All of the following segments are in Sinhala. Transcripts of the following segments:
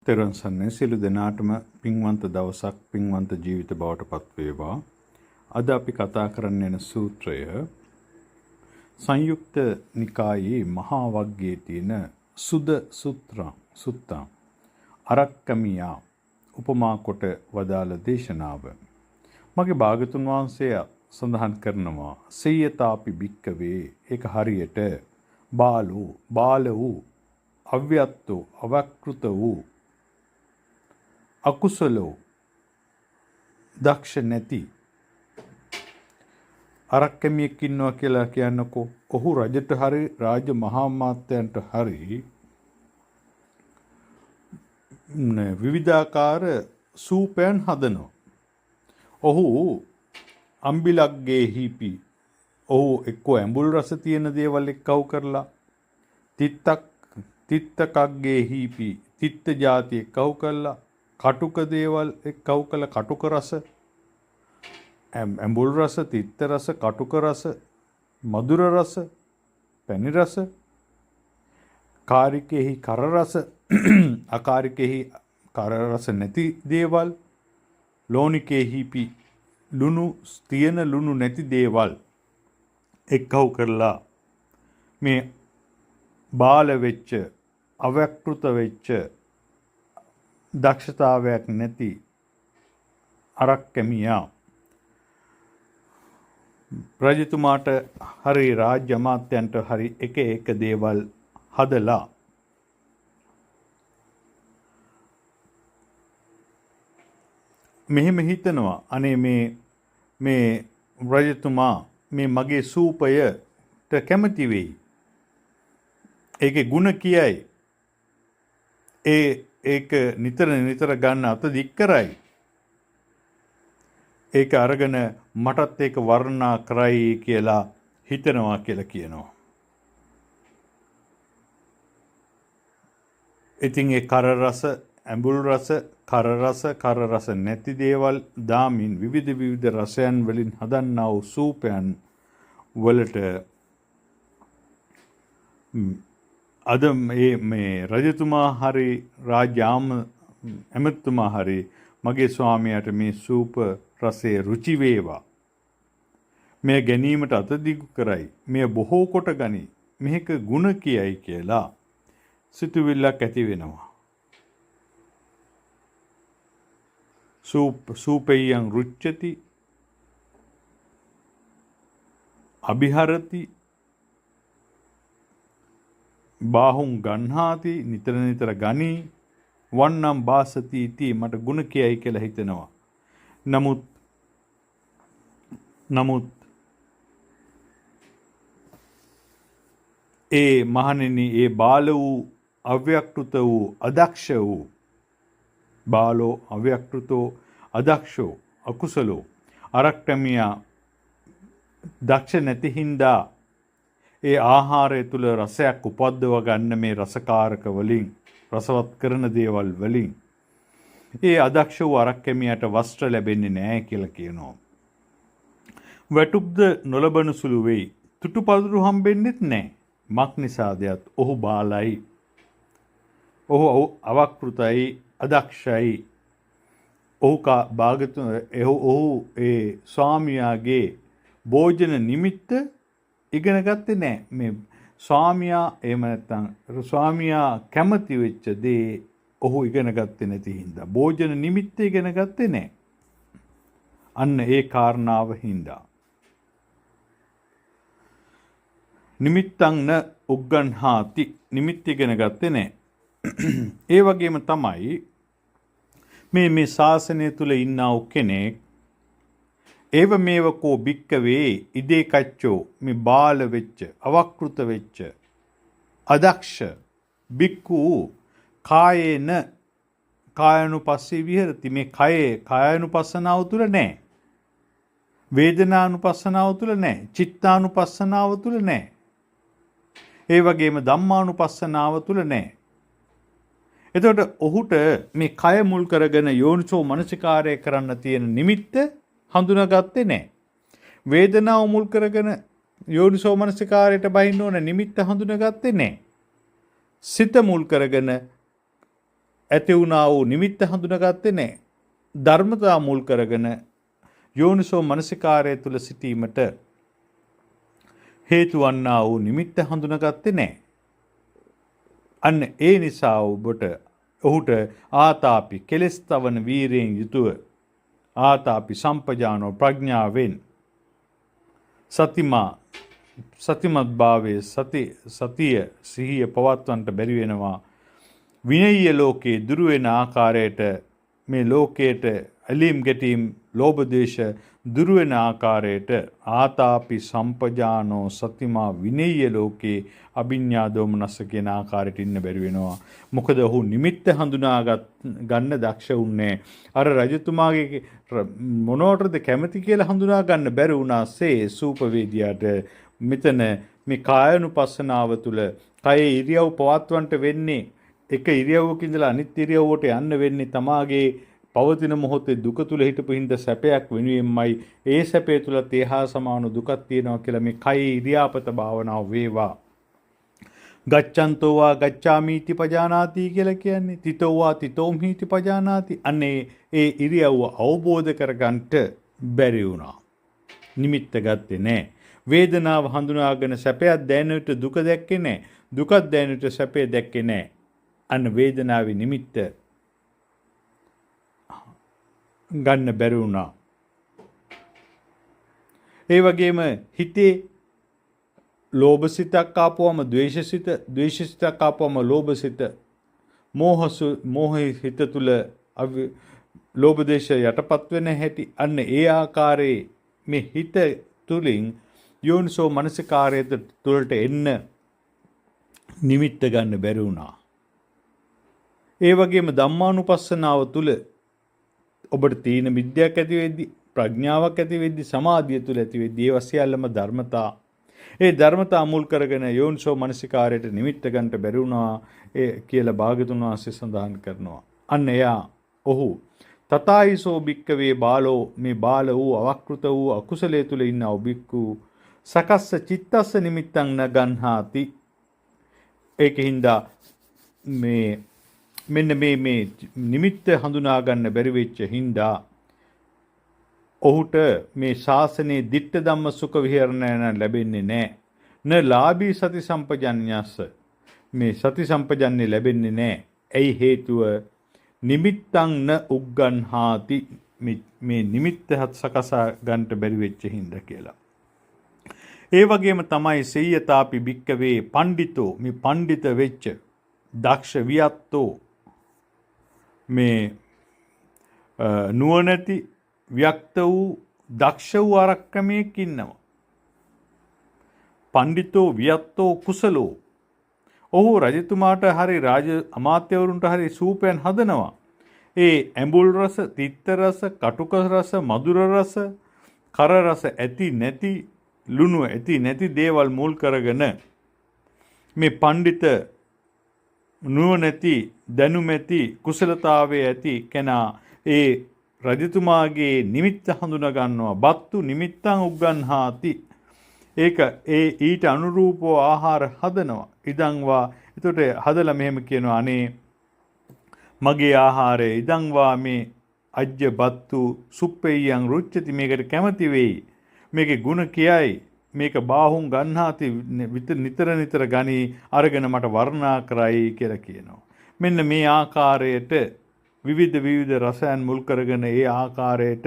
තෙරුවන් සරණයි සියලු දෙනාටම පින්වන්ත දවසක් පින්වන්ත ජීවිත බවට පත් වේවා. අද අපි කතා කරන්න යන සූත්‍රය සංයුක්ත නිකායේ මහා වග්ගයේ තියෙන සුද සුත්තා අරක්කමියා උපමා කොට වදාළ දේශනාව. මගේ භාගතුන් වහන්සේ සඳහන් කරනවා සේයතාපි භික්කවේ ඒක හරියට බාල වූ අව්‍යත්තෝ අවක්ෘත වූ අකුසලෝ දක්ෂ නැති අරක්කමියෙක් ඉන්නවා කියලා කියන්නකෝ. ඔහු රජට හරි රාජ මහා මාත්‍යයන්ට හරි විවිධාකාර සූපයන් හදනවා. ඔහු අම්බිලක්ගේ හිපි ඔහු එක්කෝ ඇඹුල් රස තියෙන දේවල් එක්කව කරලා තිත්තකක්ගේ හිපි තිත්ත ජාති එක්කව කරලා කටුක දේවල් එක්කව කළ කටුක රස ඇඹුල් රස තිත්ත රස කටුක රස මధుර රස පැණි රස කාරිකෙහි කර රස අකාරිකෙහි කර රස නැති දේවල් ලෝණිකෙහි ලුණු තියෙන ලුණු නැති දේවල් එක්කව කරලා මේ බාල වෙච්ච අවක්ෘත වෙච්ච දක්ෂතාවයක් නැති අරක්කමියා රජතුමාට හරි රාජ්‍ය අමාත්‍යන්ට හරි එක දේවල් හදලා මෙහෙම හිතනවා අනේ මේ රජතුමා මේ මගේ සූපයට කැමති වෙයි. ඒකේ ಗುಣ කියයි. ඒක නිතර ගන්න අත දික් කරයි. ඒක අරගෙන මටත් ඒක වර්ණනා කරයි කියලා හිතනවා කියලා කියනවා. ඉතින් ඒ කර රස, ඇඹුල් රස, කර රස නැති දේවල් දාමින් විවිධ රසයන් වලින් හදන්නා වූ සූපයන් වලට අද මේ රජතුමා හරි රාජ්‍ය ඇමතුමා හරි මගේ ස්වාමියාට මේ සූප රසයේ රුචි වේවා. මේ ගැනීමට අත දිගු කරයි. මේ බොහෝ කොට ගනි. මේක ಗುಣ කියයි කියලා සිතුවිල්ලක් ඇති වෙනවා. සූපේයං රුච්චති අභිහරති බාහුම් ගන්හාති නිතර ගනී වන්නම් බාසති ඉති මට ගුණ කියයි කියලා හිතෙනවා. නමුත් ඒ මහණෙනි ඒ බාල වූ අව්‍යක්ෘත වූ අදක්ෂ වූ බාලෝ අව්‍යක්ෘතෝ අදක්ෂෝ අකුසලෝ අරක්කමියා දක්ෂ නැති හින්දා ඒ ආහාරය තුල රසයක් උපද්දව ගන්න මේ රසකාරක වලින් රසවත් කරන දේවල් වලින් ඒ අදක්ෂ වූ අරක්කමියට වස්ත්‍ර ලැබෙන්නේ නැහැ කියලා කියනවා. වැටුප්ද නොලබන සුළු වෙයි. තුටුපදුරු හම්බෙන්නෙත් නැහැ. මක් නිසාදයත් ඔහු බාලයි. ඔහු අවක්ෘතයි අදක්ෂයි. ඔහු ඒ ස්වාමියාගේ භෝජන නිමිත්ත ඉගෙන ගත්තේ නැහැ. මේ ස්වාමියා එහෙම නැත්නම් ස්වාමියා කැමති වෙච්ච දේ ඔහු ඉගෙන ගත්තේ නැති හින්දා භෝජන නිමිත්ත ඉගෙන ගත්තේ නැහැ. අන්න ඒ කාරණාව හින්දා නිමිත්තං න උග්ගන්හාති නිමිත්ත ඉගෙන ගත්තේ නැහැ. ඒ වගේම තමයි මේ ශාසනය තුල ඉන්නා වූ කෙනෙක් ඒව මේවකෝ භික්කවේ ඉදේ කච්චෝ මේ බාල වෙච්ච අවක්ෘත වෙච්ච අදක්ෂ භික්ඛු කායේන කායනුපස්සී විහෙරති මේ කායනුපස්සනාව තුල නැහැ. වේදනානුපස්සනාව තුල නැහැ. චිත්තානුපස්සනාව තුල නැහැ. ඒ වගේම ධම්මානුපස්සනාව තුල නැහැ. එතකොට ඔහුට මේ කය මුල් කරගෙන යෝනිසෝ මනසිකාරය කරන්න තියෙන නිමිත්ත හඳුනාගත්තේ නැහැ. වේදනාව මුල් කරගෙන යෝනිසෝ මනසිකාරයට බහින්න ඕන නිමිත්ත හඳුනාගත්තේ නැහැ. සිත මුල් කරගෙන ඇති වුණා වූ නිමිත්ත හඳුනාගත්තේ නැහැ. ධර්මතා මුල් කරගෙන යෝනිසෝ මනසිකාරය තුල සිටීමට හේතු වන්නා වූ නිමිත්ත හඳුනාගත්තේ නැහැ. අන්න ඒ නිසා ඔහුට ආතාපි කෙලස් තවන වීරයෙන් යුතුව ආතාපි සම්පජානෝ ප්‍රඥාවෙන් සතිමත් භාවයේ සතිය සිහිය පවත්වන්නට බැරි වෙනවා. විනය්‍ය ලෝකේ දුරු වෙන ආකාරයට මේ ලෝකයට ඇලීම් ගැටීම් ලෝභ දේශ දුරු වෙන ආකාරයට ආතාපි සම්පජානෝ සතිමා විනය්‍ය ලෝකේ අභිඥා දෝමනස්ස කියන ආකාරයට ඉන්න බැරි වෙනවා. මොකද ඔහු නිමිත්ත හඳුනා ගන්න දක්ෂ වුණේ. අර රජතුමාගේ මොනවටද කැමති කියලා හඳුනා ගන්න බැරි වුණාසේ සූපවේදියාට මෙතන මේ කායනුපස්සනාව තුළ කයේ ඉරියව් පවත්වන්නට වෙන්නේ එක ඉරියව්වක ඉඳලා අනිත් ඉරියව්වට යන්න වෙන්නේ තමාගේ පවතින මොහොතේ දුක තුල හිටපු හින්දා සැපයක් වෙනුවෙන්මයි ඒ සැපේ තුල තේහා සමාන දුකක් තියෙනවා කියලා මේ කයි ඉරියාපත භාවනාව වේවා. ගච්ඡන්තෝ වා ගච්ඡාමිති පජානාති කියලා කියන්නේ තිතෝ වා තිතෝම්හිති පජානාති. අනේ ඒ ඉරියව්ව අවබෝධ කරගන්නට බැරි වුණා. නිමිත්ත ගත්තේ නැහැ. වේදනාව හඳුනාගෙන සැපයක් දැනෙන්නට දුක දැක්කේ නැහැ. දුකක් දැනෙන්නට සැපේ දැක්කේ නැහැ. අන්න වේදනාවේ නිමිත්ත ගන්න බැරි වුණා. ඒ වගේම හිතේ ලෝභ සිතක් ආපුවම ද්වේෂ සිතක් ආපුවම ලෝභ සිත මෝහ හිත තුල ලෝභ දේශ යටපත් වෙන හැටි අන්න ඒ ආකාරයේ මේ හිත තුලින් යෝනිසෝ මනසිකාරය තුළට එන්න නිමිත්ත ගන්න බැරි වුණා. ඒ වගේම ධම්මානුපස්සනාව තුළ ඔබට තීන විද්‍යාවක් ඇති වෙද්දී ප්‍රඥාවක් ඇති වෙද්දී සමාධිය තුළ ඇති වෙද්දී ඒ වසියල්ලම ධර්මතා. ඒ ධර්මතා මුල් කරගෙන යෝනිසෝ මනසිකාරයට නිමිත්ත ගන්නට බැරි වුණා කියලා භාග්‍යතුන් වහන්සේ සඳහන් කරනවා. අන්න ඔහු තථායිසෝ භික්කවේ බාලෝ මේ බාල වූ අවක්ෘත වූ අකුසලයේ තුල ඉන්න ඔබික්කු සකස්ස චිත්තස්ස නිමිත්තං න ගන්හාති. ඒකින්ද මෙන්න මේ නිමිත්ත හඳුනා ගන්න බැරි වෙච්ච හින්දා ඔහුට මේ ශාසනයේ ditta ධම්ම සුඛ විහරණය ලැබෙන්නේ නැහැ. න ලාභී සති සම්පජඤ්ඤස්ස මේ සති සම්පජඤ්ඤය ලැබෙන්නේ නැහැ. ඇයි හේතුව? නිමිත්තං න උග්ගන්හාති මේ නිමිත්ත සකසා ගන්නට බැරි වෙච්ච හින්දා කියලා. ඒ වගේම තමයි සෙය්‍යතාපි භික්කවේ පණ්ඩිතෝ මේ පණ්ඩිත වෙච්ච දක්ෂ වියත්තෝ මේ නුවණැති ව්‍යක්ත වූ දක්ෂ වූ ආරක්‍රමයක් ඉන්නවා. පණ්ඩිතෝ වියත්තෝ කුසලෝ. ඔහු රජතුමාට හරි රාජ අමාත්‍යවරුන්ට හරි සූපයන් හදනවා. ඒ ඇඹුල් රස, තිත්ත රස, කටුක රස, මధుර රස, කර රස ඇති නැති, ලුණු ඇති නැති දේවල් මුල් කරගෙන මේ පණ්ඩිත නුවණැති දැනුමැති කුසලතාවයේ ඇති කෙනා ඒ රජතුමාගේ නිමිත්ත හඳුනා ගන්නවා. බත්තු නිමිත්තං උග්ගන්හාති. ඒක ඊට අනුරූපව ආහාර හදනවා. ඉදංවා එතකොට හදලා මෙහෙම කියනවා අනේ මගේ ආහාරය ඉදංවා මේ අජ්ජ බත්තු සුප්පෙය්‍යං රුච්චති මේකට කැමති වෙයි. මේකේ ಗುಣ කියයි. මේක බාහුම් ගන්නාති නිතර ගනි අරගෙන මට වර්ණනා කරයි කියලා කියනවා. මෙන්න මේ ආකාරයට විවිධ රසයන් මුල් කරගෙන ඒ ආකාරයට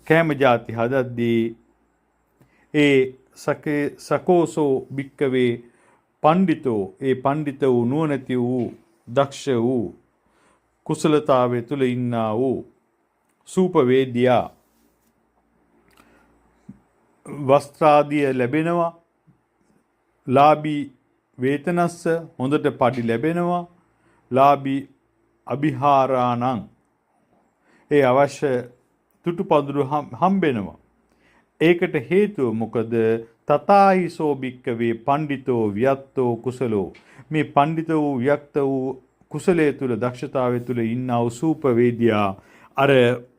කැම ಜಾති හදද්දී ඒ සකෝසෝ භික්කවේ පණ්ඩිතෝ ඒ පණ්ඩිත වූ නුවණැති වූ දක්ෂ වූ කුසලතාවයේ තුල ඉන්නා වූ සූපවේදියා වස්ත්‍රාදිය ලැබෙනවා. ලාභී වේතනස්ස හොඳට පඩි ලැබෙනවා. ලාභී අභිහාරාණං ඒ අවශ්‍ය තුටුපඳුරු හම්බෙනවා. ඒකට හේතුව මොකද? තථායිසෝ භික්කවේ පණ්ඩිතෝ වියත්තෝ කුසලෝ මේ පණ්ඩිත වූ වියක්ත වූ කුසලයේ තුල දක්ෂතාවයේ තුල ඉන්නා වූ සූපවේදියා අර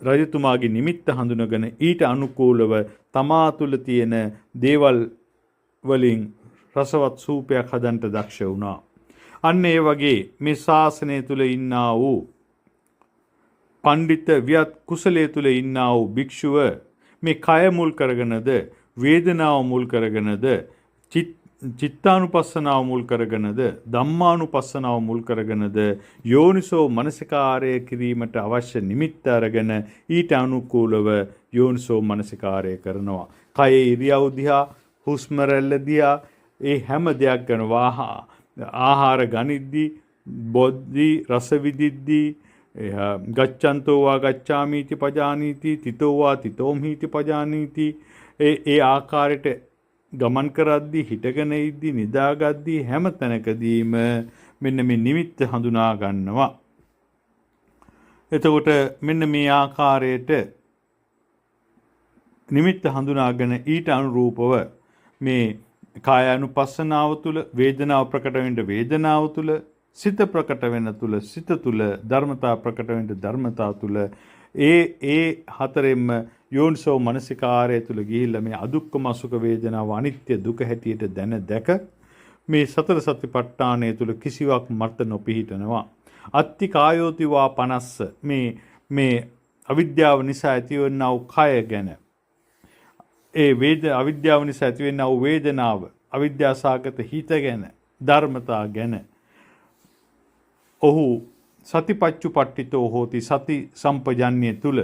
රජතුමාගේ නිමිත්ත හඳුනගෙන ඊට අනුකූලව තමා තුල තියෙන දේවල් වලින් රසවත් සූපයක් හදන්න දක්ෂ වුණා. අන්න ඒ වගේ මේ ශාසනය තුල ඉන්නා වූ පඬිත වියත් කුසලයේ තුල ඉන්නා වූ භික්ෂුව මේ කය මුල් කරගෙනද වේදනාව මුල් කරගෙනද චිත්තානුපස්සනාව මුල් කරගෙනද ධම්මානුපස්සනාව මුල් කරගෙනද යෝනිසෝ මනසිකාරය කිරීමට අවශ්‍ය නිමිත්ත අරගෙන ඊට අනුකූලව යෝනිසෝ මනසිකාරය කරනවා. කයේ ඉරියව් දිහා, හුස්ම රැල්ල දිහා, ඒ හැම දෙයක් ගැන ආහාර ගනිද්දී, බොද්දී, රස විදිද්දී, ගච්ඡන්තෝ වා ගච්ඡාමීති පජානීති, තිතෝ වා තිතෝම්හීති පජානීති, ඒ ආකාරයට ගමන් කරද්දී, හිටගෙන ඉද්දී, නිදාගද්දී හැම තැනකදීම මෙන්න මේ නිමිත්ත හඳුනා ගන්නවා. එතකොට මෙන්න මේ ආකාරයට නිමිත්ත හඳුනාගෙන ඊට අනුරූපව මේ කායානුපස්සනාව තුළ වේදනාව ප්‍රකට වෙන්න වේදනාව තුළ, සිත ප්‍රකට වෙන තුළ සිත තුළ, ධර්මතා ප්‍රකට වෙන ධර්මතා තුළ ඒ හතරෙන්ම යෝනිසෝ මනසිකාරය තුළ ගිහිල්ලා මේ අදුක්කම සුඛ වේදනාව අනිත්‍ය දුක හැටියට දැන දැක මේ සතර සතිපට්ඨානය තුළ කිසිවක් මර්ථ නොපිහිටනවා. අත්ති කායෝති වා 50 මේ අවිද්‍යාව නිසා ඇතිවෙනා වූ කය ගැන, ඒ අවිද්‍යාව නිසා ඇතිවෙනා වූ වේදනාව, අවිද්‍යාසගත හිත ගැන, ධර්මතා ගැන ඔහු සතිපච්චුපට්ඨිතෝ හෝති, සති සම්පජන්‍ය තුල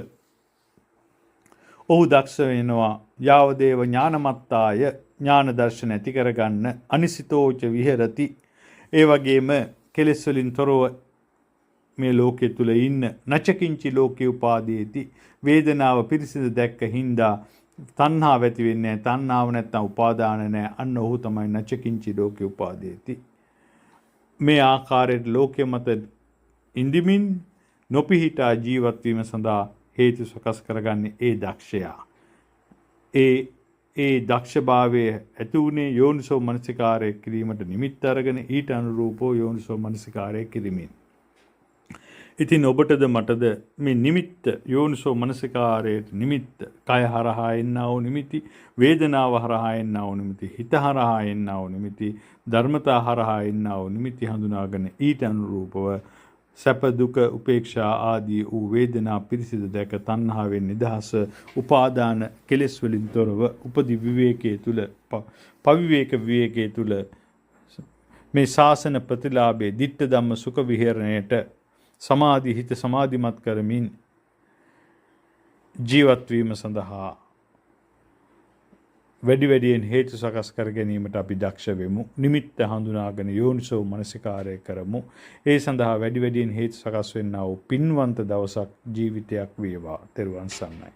ඔහු දක්ෂ වෙනවා. යාවදේව ඥානමත්තාය, ඥාන දර්ශන ඇති කරගන්න, අනිසිතෝච විහෙරති, ඒ වගේම කෙලෙස් වලින් තොරව මේ ලෝකයේ තුල ඉන්න, නචකින්චි ලෝකේ උපාදීති, වේදනාව පිරිසිදු දැක්ක හින්දා තණ්හාව ඇති වෙන්නේ නැහැ. තණ්හාව නැත්නම් උපාදාන නැහැ. අන්න ඔහු තමයි නචකින්චි ලෝකේ උපාදීති. මේ ආකාරයට ලෝකයේ මත ඉඳිමින් නොපිහිටා ජීවත් වීම සඳහා හේතු සකස් කරගන්නේ ඒ දක්ෂයා. ඒ දක්ෂභාවයේ ඇති උනේ යෝනිසෝ මනසිකාරය කිරීමට නිමිත්ත අරගෙන ඊට අනුරූපව යෝනිසෝ මනසිකාරය කිරීමෙන්. ඉතින් ඔබටද මටද මේ නිමිත්ත, යෝනිසෝ මනසිකාරයේ නිමිත්ත, කය හරහා එන්නා වූ නිමිති, වේදනාව හරහා එන්නා වූ නිමිති, හිත හරහා එන්නා වූ නිමිති, ධර්මතා හරහා එන්නා වූ නිමිති හඳුනාගෙන ඊට අනුරූපව සැප දුක උපේක්ෂා ආදී වූ වේදනා පිරිසිදු දැක තණ්හාවෙන් නිදහස, උපාදාන කෙලෙස් වලින් තොරව උපදි විවේකයේ තුල, පවිවේක විවේකයේ තුල මේ ශාසන ප්‍රතිලාභයේ ditta ධම්ම සුඛ විහරණයට සමාධි හිත සමාධිමත් කරමින් ජීවත් වීම සඳහා වැඩියෙන් හේතු සකස් කර ගැනීමට අපි දක්ෂ වෙමු. නිමිත්ත හඳුනාගෙන යෝනිසෝ මනසිකාරය කරමු. ඒ සඳහා වැඩියෙන් හේතු සකස් වෙන්නා වූ පින්වන්ත දවසක් ජීවිතයක් වේවා. තෙරුවන් සරණයි.